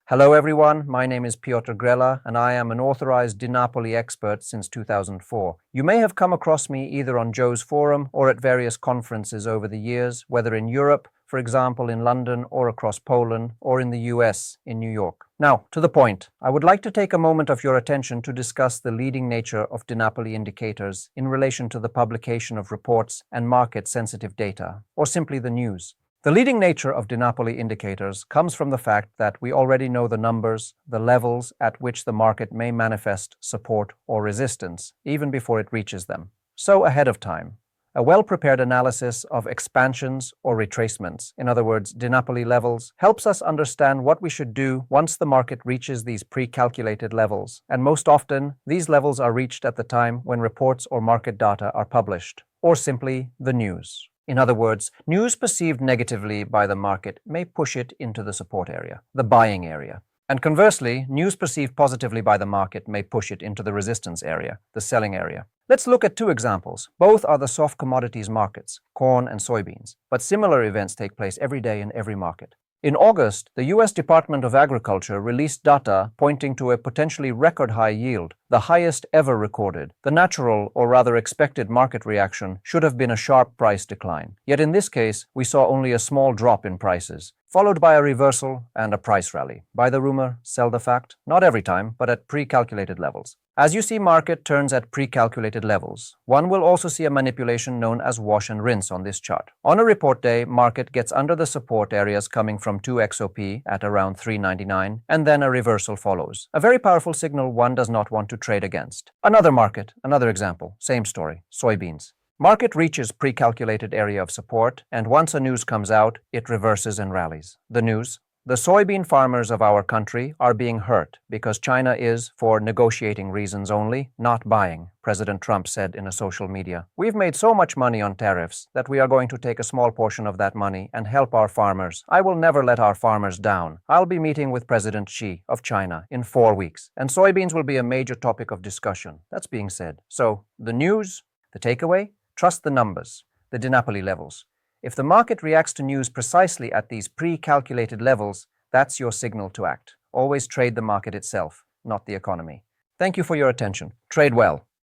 Hello everyone, my name is Piotr Grela and I am an authorized DiNapoli expert since 2004. You may have come across me either on Joe's forum or at various conferences over the years, whether in Europe, for example in London, or across Poland, or in the US, in New York. Now, to the point, I would like to take a moment of your attention to discuss the leading nature of DiNapoli indicators in relation to the publication of reports and market-sensitive data, or simply the news. The leading nature of DiNapoli indicators comes from the fact that we already know the numbers, the levels at which the market may manifest support or resistance, even before it reaches them. So ahead of time, a well-prepared analysis of expansions or retracements, in other words, DiNapoli levels, helps us understand what we should do once the market reaches these pre-calculated levels, and most often, these levels are reached at the time when reports or market data are published, or simply the news. In other words, news perceived negatively by the market may push it into the support area, the buying area. And conversely, news perceived positively by the market may push it into the resistance area, the selling area. Let's look at two examples. Both are the soft commodities markets, corn and soybeans, but similar events take place every day in every market. In August, the U.S. Department of Agriculture released data pointing to a potentially record-high yield, the highest ever recorded. The natural, or rather expected, market reaction should have been a sharp price decline. Yet in this case, we saw only a small drop in prices, followed by a reversal and a price rally. Buy the rumor, sell the fact, not every time, but at pre-calculated levels. As you see market turns at pre-calculated levels, one will also see a manipulation known as wash and rinse on this chart. On a report day, market gets under the support areas coming from 2XOP at around 399, and then a reversal follows. A very powerful signal one does not want to trade against. Another market, another example, same story, soybeans. Market reaches pre-calculated area of support, and once a news comes out, it reverses and rallies. The news: the soybean farmers of our country are being hurt because China is, for negotiating reasons only, not buying, President Trump said in a social media. We've made so much money on tariffs that we are going to take a small portion of that money and help our farmers. I will never let our farmers down. I'll be meeting with President Xi of China in 4 weeks, and soybeans will be a major topic of discussion. That's being said. So, the news, the takeaway? Trust the numbers, the DiNapoli levels. If the market reacts to news precisely at these pre-calculated levels, that's your signal to act. Always trade the market itself, not the economy. Thank you for your attention. Trade well.